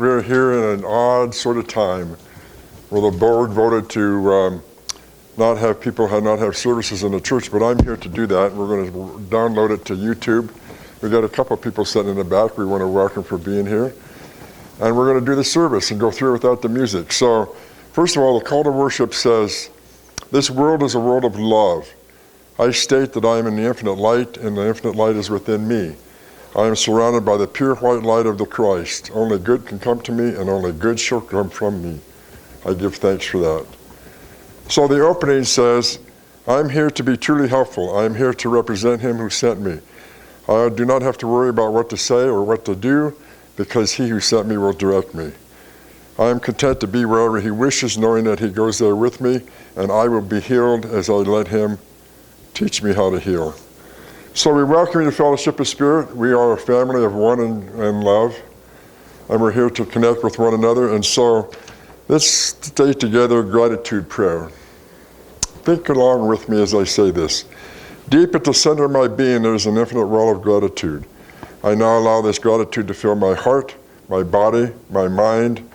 we're here in an odd sort of time where the board voted to not have services in the church, but I'm here to do that. We're going to download it to YouTube. We've got a couple of people sitting in the back we want to welcome for being here. And we're going to do the service and go through without the music. So, first of all, the call to worship says, this world is a world of love. I state that I am in the infinite light, and the infinite light is within me. I am surrounded by the pure white light of the Christ. Only good can come to me, and only good shall come from me. I give thanks for that. So the opening says, I'm here to be truly helpful. I am here to represent him who sent me. I do not have to worry about what to say or what to do, because he who sent me will direct me. I am content to be wherever he wishes, knowing that he goes there with me, and I will be healed as I let him teach me how to heal. So we welcome you to Fellowship of Spirit. We are a family of one and love, and we're here to connect with one another. And so let's stay together, gratitude prayer. Think along with me as I say this. Deep at the center of my being, there is an infinite well of gratitude. I now allow this gratitude to fill my heart, my body, my mind,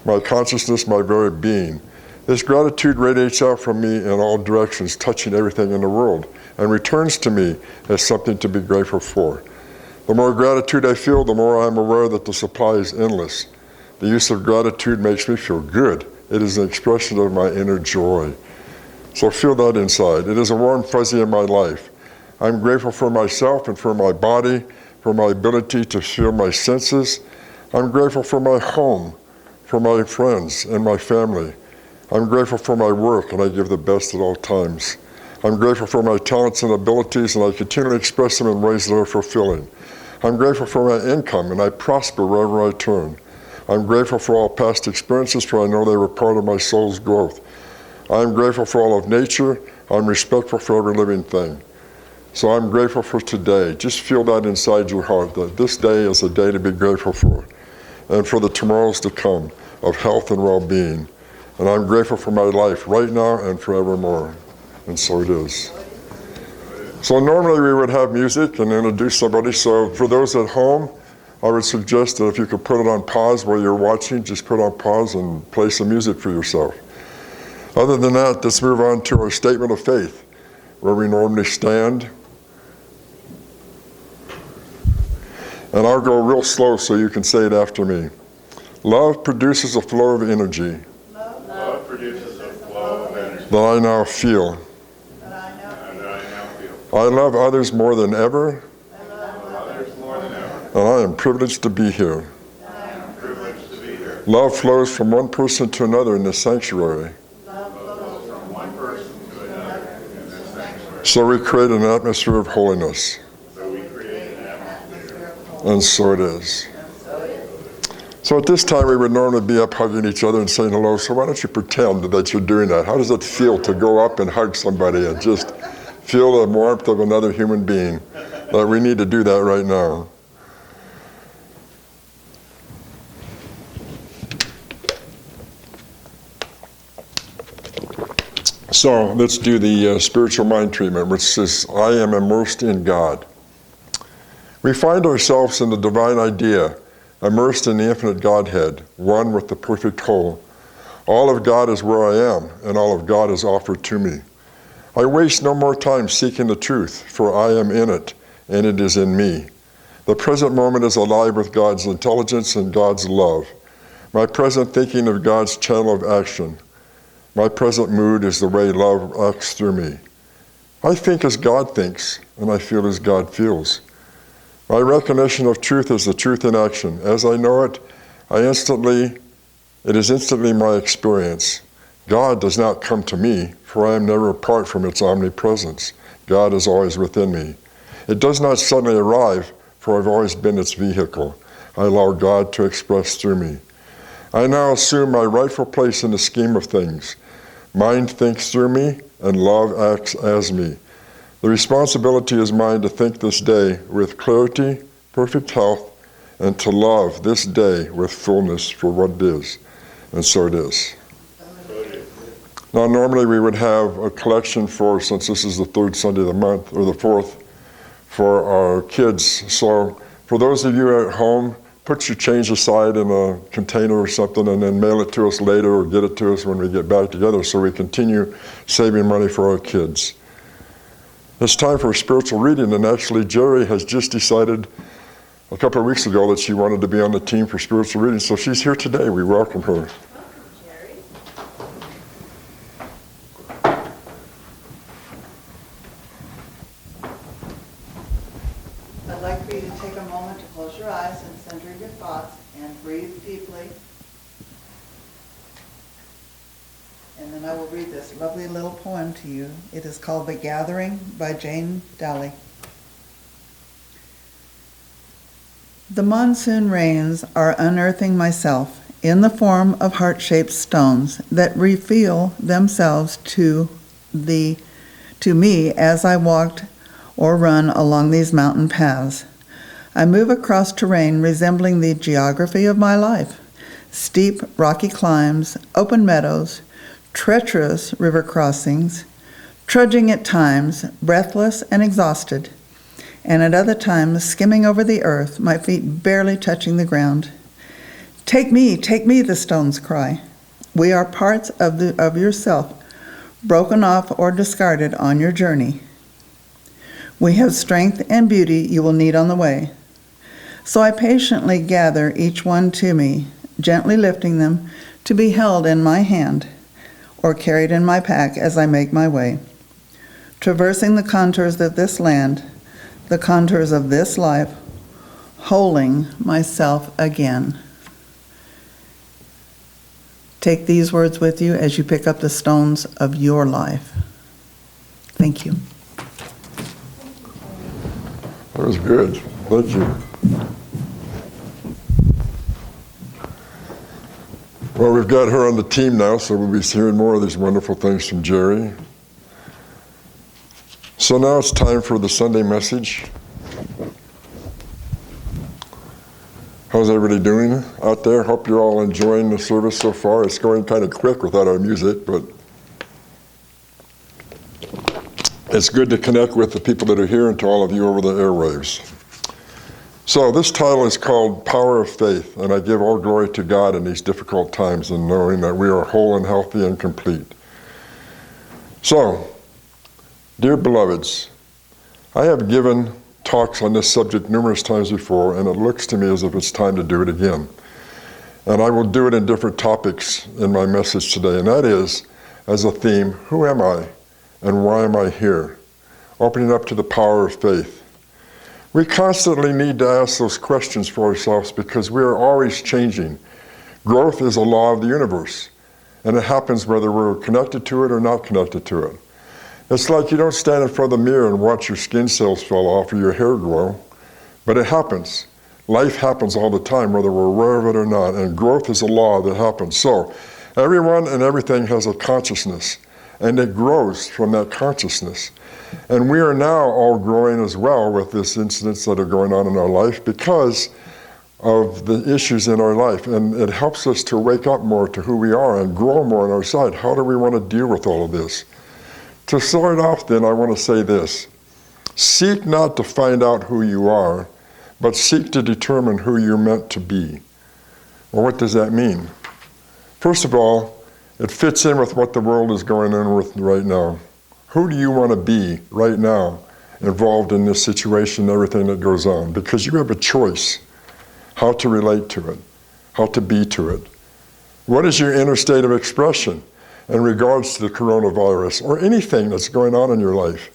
my consciousness, my very being. This gratitude radiates out from me in all directions, touching everything in the world, and returns to me as something to be grateful for. The more gratitude I feel, the more I am aware that the supply is endless. The use of gratitude makes me feel good. It is an expression of my inner joy. So feel that inside. It is a warm fuzzy in my life. I'm grateful for myself and for my body, for my ability to feel my senses. I'm grateful for my home, for my friends and my family. I'm grateful for my work, and I give the best at all times. I'm grateful for my talents and abilities, and I continually express them in ways that are fulfilling. I'm grateful for my income, and I prosper wherever I turn. I'm grateful for all past experiences, for I know they were part of my soul's growth. I'm grateful for all of nature. I'm respectful for every living thing. So I'm grateful for today. Just feel that inside your heart, that this day is a day to be grateful for, and for the tomorrows to come of health and well-being. And I'm grateful for my life right now and forevermore. And so it is. So normally we would have music and introduce somebody. So for those at home, I would suggest that if you could put it on pause while you're watching, just put it on pause and play some music for yourself. Other than that, let's move on to our statement of faith, where we normally stand. And I'll go real slow so you can say it after me. Love produces a flow of energy. Love produces a flow of energy that I now feel. I love others more than ever. And I am privileged to be here. Love flows from one person to another in this sanctuary. So we create an atmosphere of holiness. And so it is. So at this time, we would normally be up hugging each other and saying hello. So why don't you pretend that you're doing that? How does it feel to go up and hug somebody and just feel the warmth of another human being? That we need to do that right now. So let's do the spiritual mind treatment, which says, I am immersed in God. We find ourselves in the divine idea, immersed in the infinite Godhead, one with the perfect whole. All of God is where I am, and all of God is offered to me. I waste no more time seeking the truth, for I am in it, and it is in me. The present moment is alive with God's intelligence and God's love. My present thinking of God's channel of action. My present mood is the way love acts through me. I think as God thinks, and I feel as God feels. My recognition of truth is the truth in action. As I know it, it is instantly my experience. God does not come to me, for I am never apart from its omnipresence. God is always within me. It does not suddenly arrive, for I've always been its vehicle. I allow God to express through me. I now assume my rightful place in the scheme of things. Mind thinks through me, and love acts as me. The responsibility is mine to think this day with clarity, perfect health, and to love this day with fullness for what it is. And so it is. Now, normally we would have a collection since this is the third Sunday of the month, or the fourth, for our kids. So for those of you at home, puts your change aside in a container or something and then mail it to us later or get it to us when we get back together so we continue saving money for our kids. It's time for a spiritual reading, and actually Jerry has just decided a couple of weeks ago that she wanted to be on the team for spiritual reading, so she's here today. We welcome her. Welcome, Jerry. I'd like for you to take a moment to close your eyes and center your thoughts and breathe deeply. And then I will read this lovely little poem to you. It is called The Gathering by Jane Dally. The monsoon rains are unearthing myself in the form of heart-shaped stones that reveal themselves to me as I walked or run along these mountain paths. I move across terrain resembling the geography of my life. Steep, rocky climbs, open meadows, treacherous river crossings, trudging at times, breathless and exhausted, and at other times skimming over the earth, my feet barely touching the ground. Take me, the stones cry. We are parts of yourself, broken off or discarded on your journey. We have strength and beauty you will need on the way. So I patiently gather each one to me, gently lifting them to be held in my hand or carried in my pack as I make my way, traversing the contours of this land, the contours of this life, holding myself again. Take these words with you as you pick up the stones of your life. Thank you. That was good. Thank you. Well, we've got her on the team now, so we'll be hearing more of these wonderful things from Jerry. So now it's time for the Sunday message. How's everybody doing out there? Hope you're all enjoying the service so far. It's going kind of quick without our music, but it's good to connect with the people that are here and to all of you over the airwaves. So this title is called Power of Faith, and I give all glory to God in these difficult times and knowing that we are whole and healthy and complete. So, dear beloveds, I have given talks on this subject numerous times before, and it looks to me as if it's time to do it again. And I will do it in different topics in my message today, and that is, as a theme, who am I and why am I here? Opening up to the power of faith. We constantly need to ask those questions for ourselves because we are always changing. Growth is a law of the universe, and it happens whether we're connected to it or not connected to it. It's like you don't stand in front of the mirror and watch your skin cells fall off or your hair grow, but it happens. Life happens all the time, whether we're aware of it or not, and growth is a law that happens. So everyone and everything has a consciousness, and it grows from that consciousness. And we are now all growing as well with these incidents that are going on in our life because of the issues in our life. And it helps us to wake up more to who we are and grow more on our side. How do we want to deal with all of this? To start off then, I want to say this. Seek not to find out who you are, but seek to determine who you're meant to be. Well, what does that mean? First of all, it fits in with what the world is going on with right now. Who do you want to be right now involved in this situation and everything that goes on? Because you have a choice how to relate to it, how to be to it. What is your inner state of expression in regards to the coronavirus or anything that's going on in your life?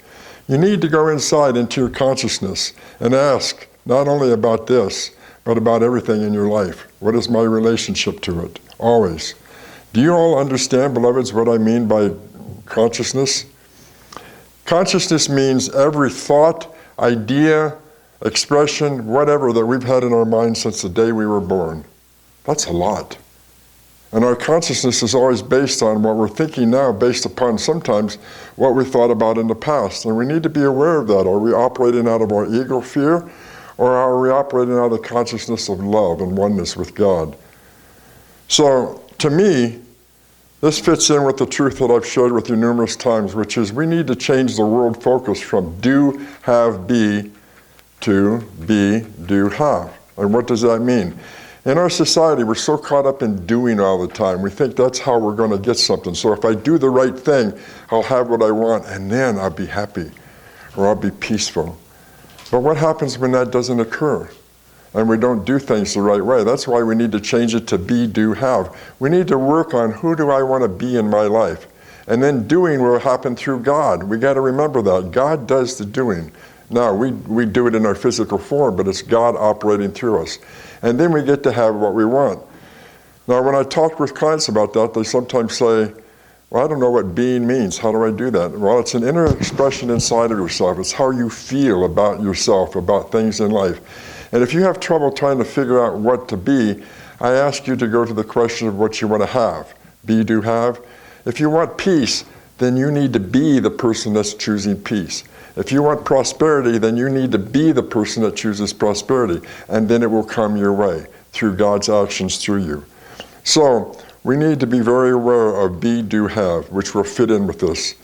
You need to go inside into your consciousness and ask not only about this, but about everything in your life. What is my relationship to it? Always. Do you all understand, beloveds, what I mean by consciousness? Consciousness means every thought, idea, expression, whatever that we've had in our mind since the day we were born. That's a lot. And our consciousness is always based on what we're thinking now, based upon sometimes what we thought about in the past. And we need to be aware of that. Are we operating out of our ego fear, or are we operating out of the consciousness of love and oneness with God? So, to me, this fits in with the truth that I've shared with you numerous times, which is we need to change the world focus from do, have, be, to be, do, have. And what does that mean? In our society, we're so caught up in doing all the time. We think that's how we're going to get something. So if I do the right thing, I'll have what I want, and then I'll be happy, or I'll be peaceful. But what happens when that doesn't occur? And we don't do things the right way. That's why we need to change it to be, do, have. We need to work on who do I want to be in my life. And then doing will happen through God. We got to remember that. God does the doing. Now, we do it in our physical form, but it's God operating through us. And then we get to have what we want. Now, when I talk with clients about that, they sometimes say, well, I don't know what being means. How do I do that? Well, it's an inner expression inside of yourself. It's how you feel about yourself, about things in life. And if you have trouble trying to figure out what to be, I ask you to go to the question of what you want to have. Be, do, have. If you want peace, then you need to be the person that's choosing peace. If you want prosperity, then you need to be the person that chooses prosperity. And then it will come your way through God's actions through you. So we need to be very aware of be, do, have, which will fit in with this.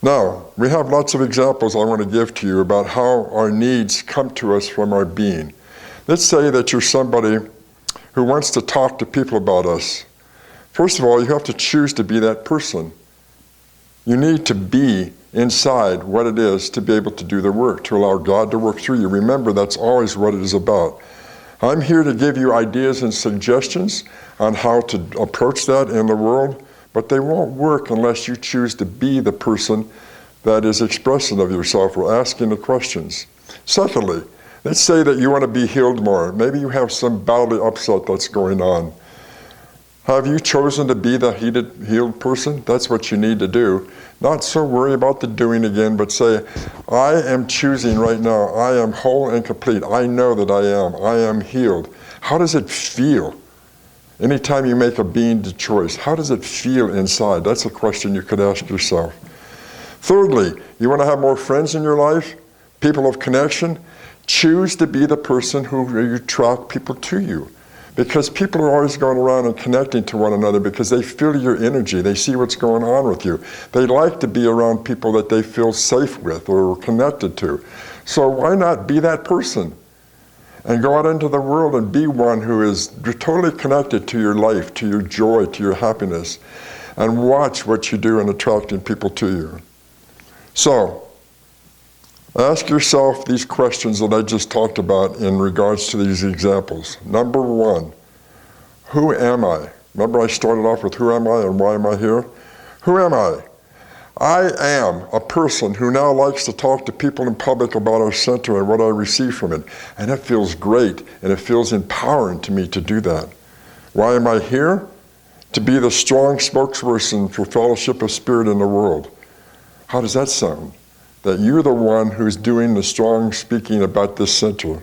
Now, we have lots of examples I want to give to you about how our needs come to us from our being. Let's say that you're somebody who wants to talk to people about us. First of all, you have to choose to be that person. You need to be inside what it is to be able to do the work, to allow God to work through you. Remember, that's always what it is about. I'm here to give you ideas and suggestions on how to approach that in the world, but they won't work unless you choose to be the person that is expressing of yourself or asking the questions. Secondly, let's say that you want to be healed more. Maybe you have some bodily upset that's going on. Have you chosen to be the healed person? That's what you need to do. Not so worry about the doing again, but say, I am choosing right now. I am whole and complete. I know that I am. I am healed. How does it feel? Anytime you make a being choice, how does it feel inside? That's a question you could ask yourself. Thirdly, you want to have more friends in your life? People of connection? Choose to be the person who you attract people to you. Because people are always going around and connecting to one another because they feel your energy. They see what's going on with you. They like to be around people that they feel safe with or connected to. So why not be that person? And go out into the world and be one who is totally connected to your life, to your joy, to your happiness. And watch what you do in attracting people to you. So, ask yourself these questions that I just talked about in regards to these examples. Number one, who am I? Remember I started off with who am I and why am I here? Who am I? I am a person who now likes to talk to people in public about our center and what I receive from it. And it feels great and it feels empowering to me to do that. Why am I here? To be the strong spokesperson for Fellowship of Spirit in the world. How does that sound? That you're the one who's doing the strong speaking about this center.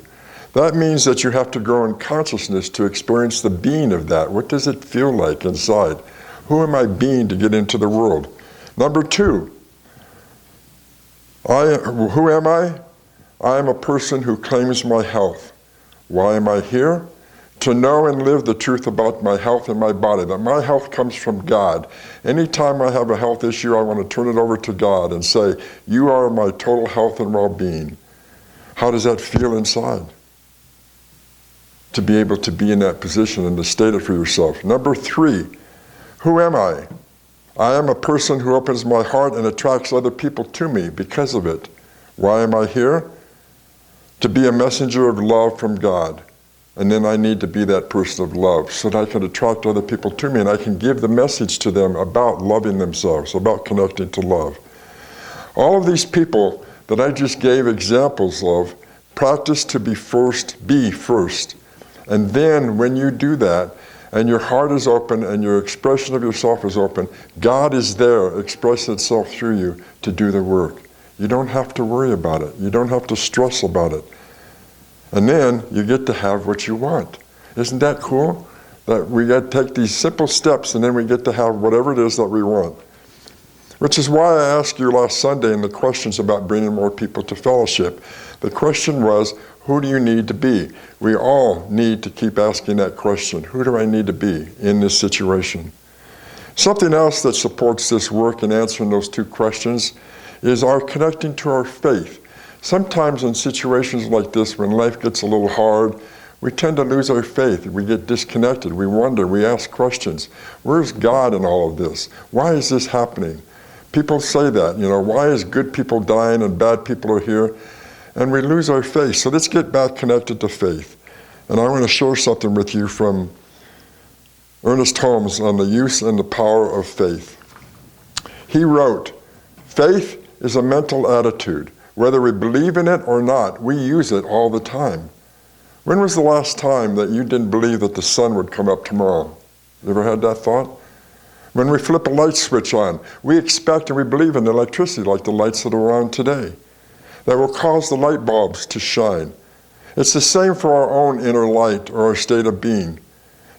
That means that you have to grow in consciousness to experience the being of that. What does it feel like inside? Who am I being to get into the world? Number two, who am I? I am a person who claims my health. Why am I here? To know and live the truth about my health and my body, that my health comes from God. Anytime I have a health issue, I want to turn it over to God and say, you are my total health and well-being. How does that feel inside? To be able to be in that position and to state it for yourself. Number three, who am I? I am a person who opens my heart and attracts other people to me because of it. Why am I here? To be a messenger of love from God. And then I need to be that person of love so that I can attract other people to me and I can give the message to them about loving themselves, about connecting to love. All of these people that I just gave examples of practice to be first. And then when you do that, and your heart is open and your expression of yourself is open, God is there expressing itself through you to do the work. You don't have to worry about it. You don't have to stress about it. And then you get to have what you want. Isn't that cool? That we got to take these simple steps and then we get to have whatever it is that we want. Which is why I asked you last Sunday in the questions about bringing more people to fellowship. The question was, who do you need to be? We all need to keep asking that question. Who do I need to be in this situation? Something else that supports this work in answering those two questions is our connecting to our faith. Sometimes in situations like this, when life gets a little hard, we tend to lose our faith. We get disconnected. We wonder. We ask questions. Where's God in all of this? Why is this happening? People say that, why is good people dying and bad people are here? And we lose our faith. So let's get back connected to faith. And I want to share something with you from Ernest Holmes on the use and the power of faith. He wrote, "Faith is a mental attitude. Whether we believe in it or not, we use it all the time." When was the last time that you didn't believe that the sun would come up tomorrow? You ever had that thought? When we flip a light switch on, we expect and we believe in electricity like the lights that are on today, that will cause the light bulbs to shine. It's the same for our own inner light or our state of being.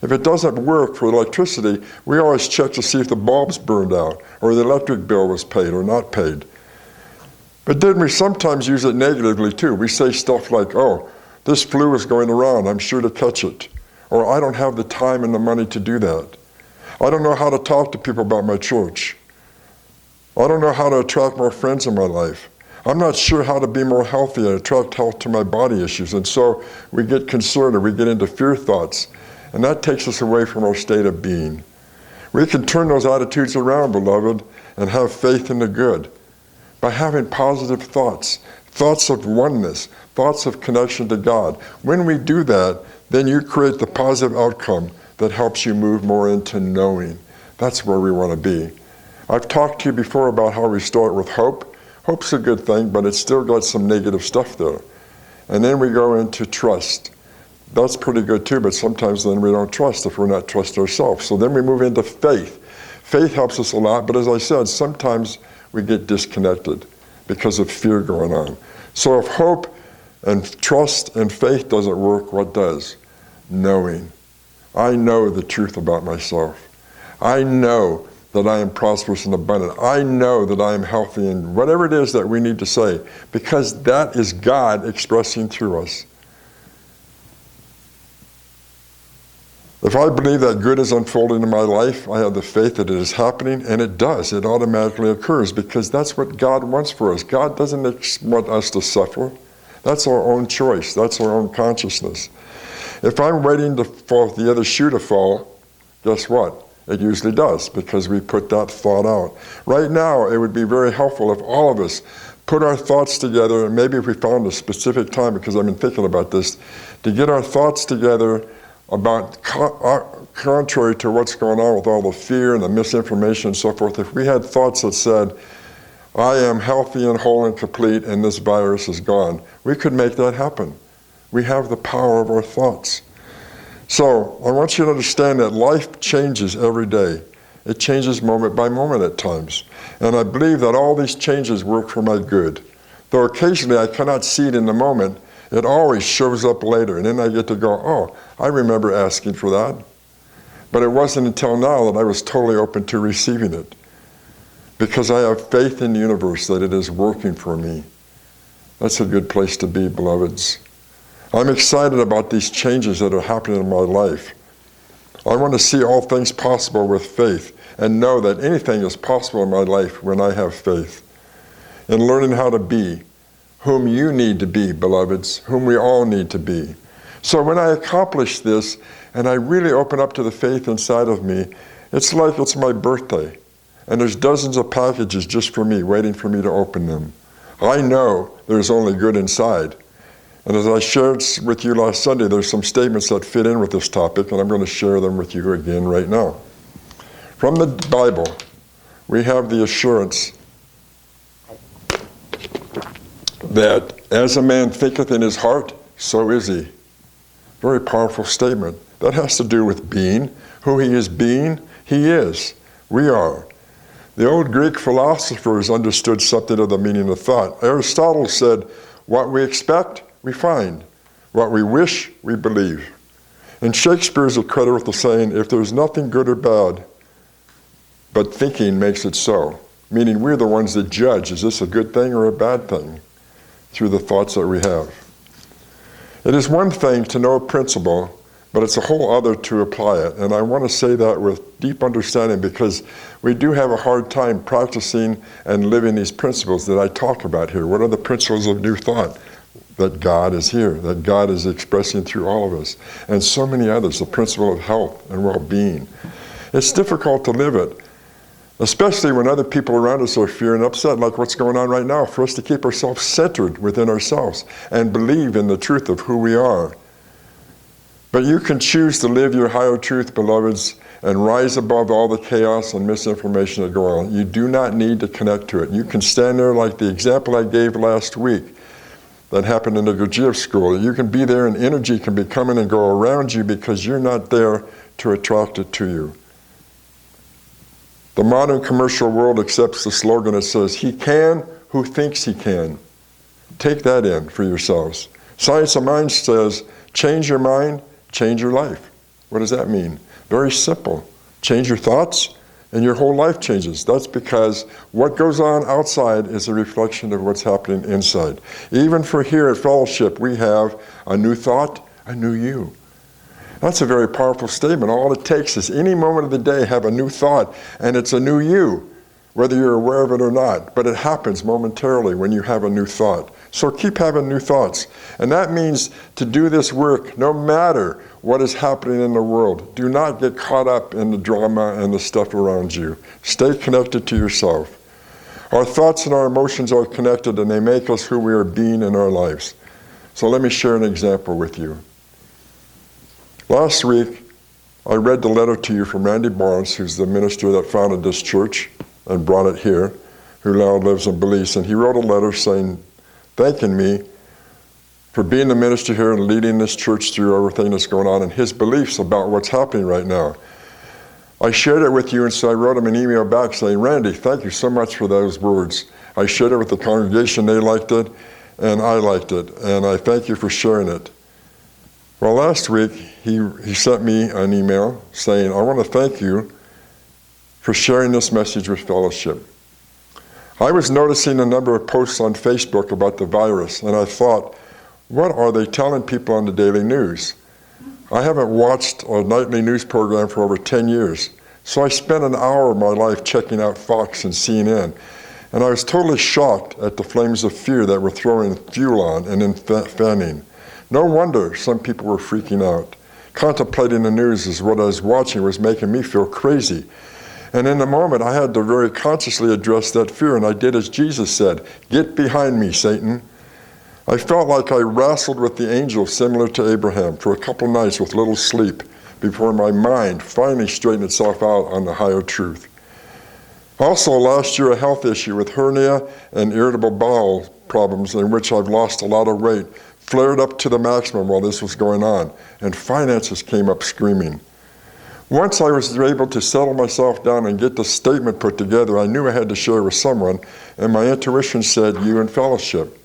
If it doesn't work for electricity, we always check to see if the bulbs burned out or the electric bill was paid or not paid. But then we sometimes use it negatively too. We say stuff like, "Oh, this flu is going around, I'm sure to catch it." Or, "I don't have the time and the money to do that." "I don't know how to talk to people about my church." "I don't know how to attract more friends in my life." "I'm not sure how to be more healthy and attract health to my body issues." And so we get concerned or we get into fear thoughts. And that takes us away from our state of being. We can turn those attitudes around, beloved, and have faith in the good by having positive thoughts, thoughts of oneness, thoughts of connection to God. When we do that, then you create the positive outcome that helps you move more into knowing. That's where we want to be. I've talked to you before about how we start with hope. Hope's a good thing, but it's still got some negative stuff there. And then we go into trust. That's pretty good too, but sometimes then we don't trust if we're not trusting ourselves. So then we move into faith. Faith helps us a lot, but as I said, sometimes we get disconnected because of fear going on. So if hope and trust and faith doesn't work, what does? Knowing. I know the truth about myself. I know that I am prosperous and abundant. I know that I am healthy, and whatever it is that we need to say, because that is God expressing through us. If I believe that good is unfolding in my life, I have the faith that it is happening, and it does. It automatically occurs because that's what God wants for us. God doesn't want us to suffer. That's our own choice. That's our own consciousness. If I'm waiting for the other shoe to fall, guess what? It usually does, because we put that thought out. Right now, it would be very helpful if all of us put our thoughts together, and maybe if we found a specific time, because I've been thinking about this, to get our thoughts together about contrary to what's going on with all the fear and the misinformation and so forth. If we had thoughts that said, "I am healthy and whole and complete and this virus is gone," we could make that happen. We have the power of our thoughts. So I want you to understand that life changes every day. It changes moment by moment at times. And I believe that all these changes work for my good. Though occasionally I cannot see it in the moment, it always shows up later. And then I get to go, "Oh, I remember asking for that." But it wasn't until now that I was totally open to receiving it. Because I have faith in the universe that it is working for me. That's a good place to be, beloveds. I'm excited about these changes that are happening in my life. I want to see all things possible with faith and know that anything is possible in my life when I have faith. In learning how to be whom you need to be, beloveds, whom we all need to be. So when I accomplish this and I really open up to the faith inside of me, it's like it's my birthday. And there's dozens of packages just for me, waiting for me to open them. I know there's only good inside. And as I shared with you last Sunday, there's some statements that fit in with this topic, and I'm going to share them with you again right now. From the Bible, we have the assurance that as a man thinketh in his heart, so is he. Very powerful statement. That has to do with being. Who he is being, he is. We are. The old Greek philosophers understood something of the meaning of thought. Aristotle said, "What we expect, we find. What we wish, we believe." And Shakespeare is credited with the saying, "If there's nothing good or bad, but thinking makes it so." Meaning we're the ones that judge, is this a good thing or a bad thing? Through the thoughts that we have. It is one thing to know a principle, but it's a whole other to apply it. And I want to say that with deep understanding, because we do have a hard time practicing and living these principles that I talk about here. What are the principles of new thought? that God is here, that God is expressing through all of us, and so many others, the principle of health and well-being. It's difficult to live it, especially when other people around us are fearing and upset, like what's going on right now, for us to keep ourselves centered within ourselves and believe in the truth of who we are. But you can choose to live your higher truth, beloveds, and rise above all the chaos and misinformation that go on. You do not need to connect to it. You can stand there like the example I gave last week that happened in the Gurdjieff school. You can be there and energy can be coming and go around you because you're not there to attract it to you. The modern commercial world accepts the slogan that says, "He can who thinks he can." Take that in for yourselves. Science of Mind says, change your mind, change your life. What does that mean? Very simple. Change your thoughts and your whole life changes. That's because what goes on outside is a reflection of what's happening inside. Even for here at Fellowship, we have a new thought, a new you. That's a very powerful statement. All it takes is any moment of the day have a new thought, and it's a new you, whether you're aware of it or not. But it happens momentarily when you have a new thought. So keep having new thoughts. And that means to do this work no matter what is happening in the world. Do not get caught up in the drama and the stuff around you. Stay connected to yourself. Our thoughts and our emotions are connected, and they make us who we are being in our lives. So let me share an example with you. Last week, I read the letter to you from Randy Barnes, who's the minister that founded this church and brought it here, who now lives in Belize. And he wrote a letter saying, thanking me for being the minister here and leading this church through everything that's going on and his beliefs about what's happening right now. I shared it with you, and so I wrote him an email back saying, Randy, thank you so much for those words. I shared it with the congregation, they liked it, and I liked it, and I thank you for sharing it. Well, last week, he sent me an email saying, I want to thank you for sharing this message with Fellowship. I was noticing a number of posts on Facebook about the virus, and I thought, what are they telling people on the daily news? I haven't watched a nightly news program for over 10 years, so I spent an hour of my life checking out Fox and CNN, and I was totally shocked at the flames of fear that were throwing fuel on and then fanning. No wonder some people were freaking out. Contemplating the news as what I was watching was making me feel crazy. And in the moment, I had to very consciously address that fear, and I did as Jesus said, get behind me, Satan. I felt like I wrestled with the angel similar to Abraham for a couple nights with little sleep before my mind finally straightened itself out on the higher truth. Also, last year, a health issue with hernia and irritable bowel problems in which I've lost a lot of weight flared up to the maximum while this was going on, and finances came up screaming. Once I was able to settle myself down and get the statement put together, I knew I had to share with someone, and my intuition said, you and Fellowship.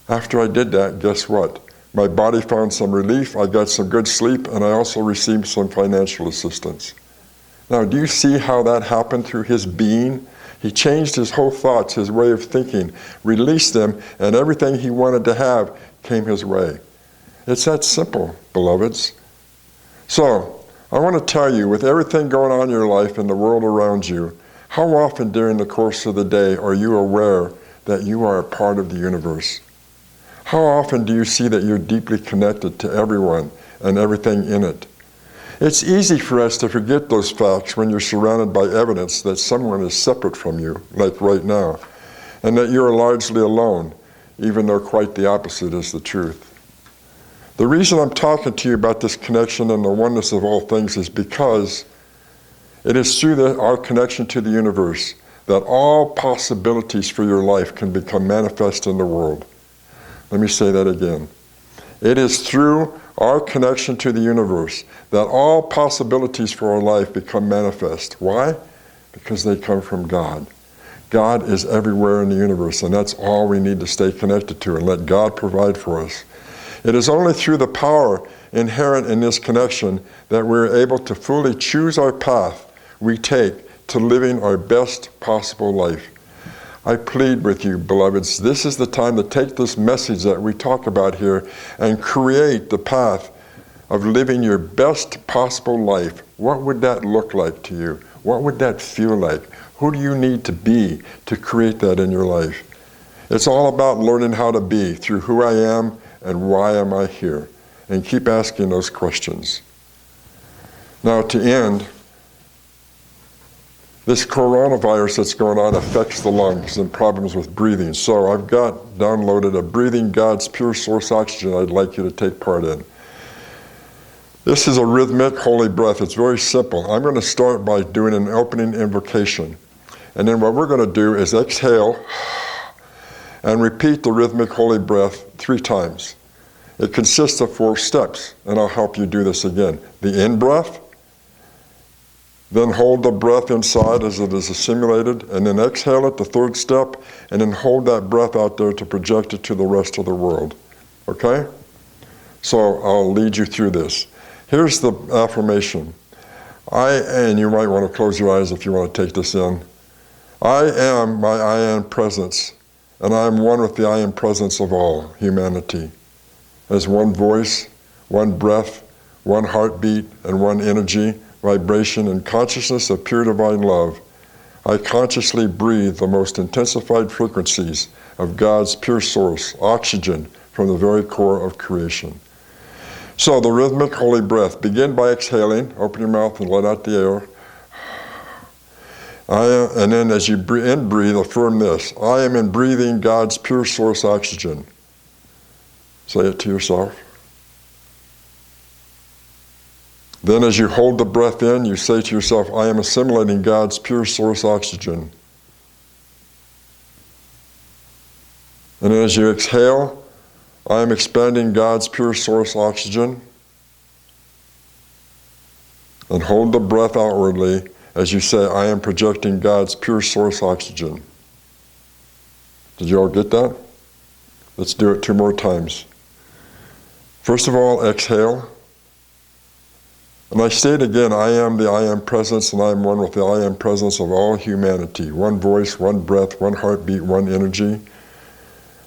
After I did that, guess what? My body found some relief, I got some good sleep, and I also received some financial assistance. Now, do you see how that happened through his being? He changed his whole thoughts, his way of thinking, released them, and everything he wanted to have came his way. It's that simple, beloveds. So, I want to tell you, with everything going on in your life and the world around you, how often during the course of the day are you aware that you are a part of the universe? How often do you see that you're deeply connected to everyone and everything in it? It's easy for us to forget those facts when you're surrounded by evidence that someone is separate from you, like right now, and that you're largely alone, even though quite the opposite is the truth. The reason I'm talking to you about this connection and the oneness of all things is because it is through our connection to the universe that all possibilities for your life can become manifest in the world. Let me say that again. It is through our connection to the universe that all possibilities for our life become manifest. Why? Because they come from God. God is everywhere in the universe, and that's all we need to stay connected to and let God provide for us. It is only through the power inherent in this connection that we're able to fully choose our path we take to living our best possible life. I plead with you, beloveds, this is the time to take this message that we talk about here and create the path of living your best possible life. What would that look like to you? What would that feel like? Who do you need to be to create that in your life? It's all about learning how to be through who I am and why am I here. And keep asking those questions. Now to end, this coronavirus that's going on affects the lungs and problems with breathing. So I've got downloaded a Breathing God's Pure Source Oxygen I'd like you to take part in. This is a rhythmic holy breath. It's very simple. I'm going to start by doing an opening invocation. And then what we're going to do is exhale and repeat the rhythmic holy breath 3 times. It consists of 4 steps, and I'll help you do this again. The in-breath, then hold the breath inside as it is assimilated, and then exhale it, the 3rd step, and then hold that breath out there to project it to the rest of the world. Okay? So I'll lead you through this. Here's the affirmation. And you might want to close your eyes if you want to take this in. I am my I am presence, and I am one with the I am presence of all humanity. As one voice, one breath, one heartbeat, and one energy, vibration, and consciousness of pure divine love, I consciously breathe the most intensified frequencies of God's pure source, oxygen, from the very core of creation. So the rhythmic holy breath, begin by exhaling, open your mouth and let out the air. And then as you in-breathe, affirm this, I am in breathing God's pure source oxygen. Say it to yourself. Then as you hold the breath in, you say to yourself, I am assimilating God's pure source oxygen. And then as you exhale, I am expanding God's pure source oxygen. And hold the breath outwardly as you say, I am projecting God's pure source oxygen. Did you all get that? Let's do it 2 more times. First of all, exhale. And I state again, I am the I am presence, and I am one with the I am presence of all humanity. One voice, one breath, one heartbeat, one energy.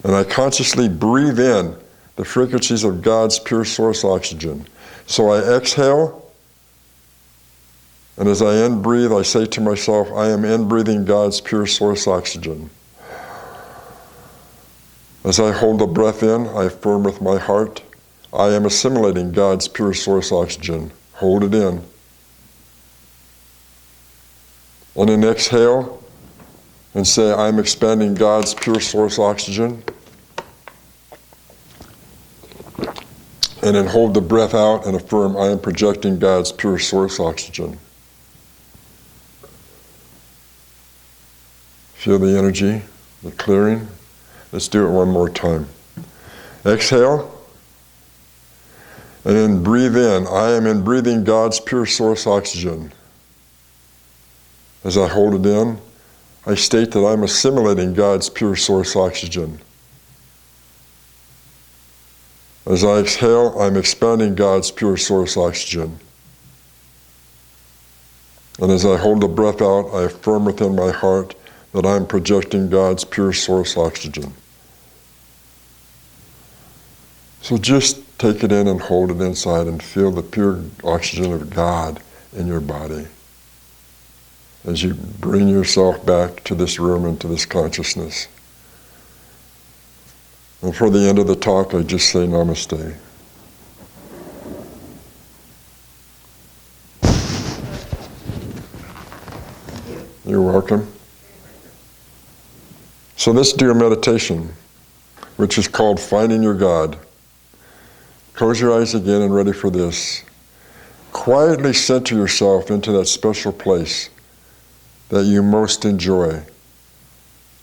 And I consciously breathe in the frequencies of God's pure source oxygen. So I exhale, and as I in-breathe, I say to myself, I am in-breathing God's pure source oxygen. As I hold the breath in, I affirm with my heart, I am assimilating God's pure source oxygen. Hold it in. And then exhale and say, I'm expanding God's pure source oxygen. And then hold the breath out and affirm, I am projecting God's pure source oxygen. Feel the energy, the clearing. Let's do it one more time. Exhale. And then breathe in. I am in breathing God's pure source oxygen. As I hold it in, I state that I'm assimilating God's pure source oxygen. As I exhale, I'm expanding God's pure source oxygen. And as I hold the breath out, I affirm within my heart that I'm projecting God's pure source oxygen. So just take it in and hold it inside and feel the pure oxygen of God in your body as you bring yourself back to this room and to this consciousness. And for the end of the talk, I just say namaste. You're welcome. So let's do a meditation, which is called Finding Your God. Close your eyes again and ready for this. Quietly center yourself into that special place that you most enjoy.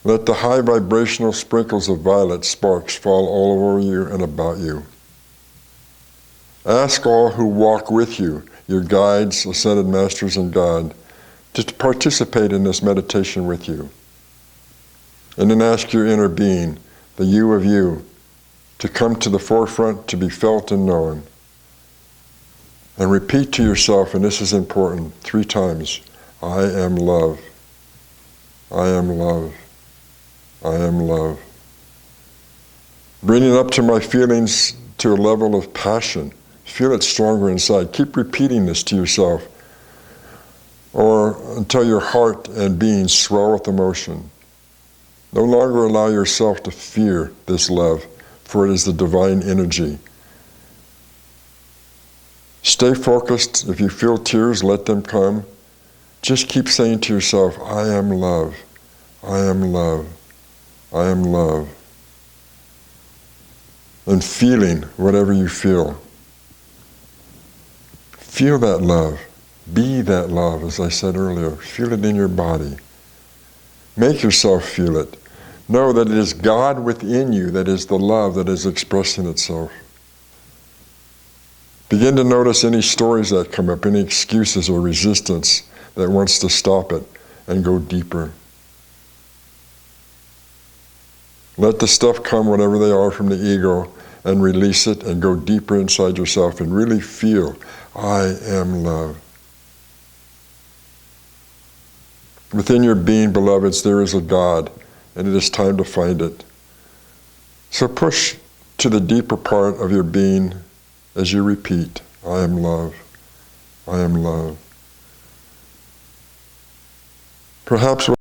Let the high vibrational sprinkles of violet sparks fall all over you and about you. Ask all who walk with you, your guides, ascended masters, and God, to participate in this meditation with you. And then ask your inner being, the you of you, to come to the forefront to be felt and known. And repeat to yourself, and this is important, 3 times, I am love. I am love. I am love. Bring it up to my feelings to a level of passion. Feel it stronger inside. Keep repeating this to yourself, or until your heart and being swell with emotion. No longer allow yourself to fear this love, for it is the divine energy. Stay focused. If you feel tears, let them come. Just keep saying to yourself, I am love. I am love. I am love. And feeling whatever you feel. Feel that love. Be that love, as I said earlier. Feel it in your body. Make yourself feel it. Know that it is God within you that is the love that is expressing itself. Begin to notice any stories that come up, any excuses or resistance that wants to stop it, and go deeper. Let the stuff come, whatever they are, from the ego, and release it and go deeper inside yourself and really feel, I am love. Within your being, beloveds, there is a God, and it is time to find it. So push to the deeper part of your being as you repeat, I am love. I am love. Perhaps what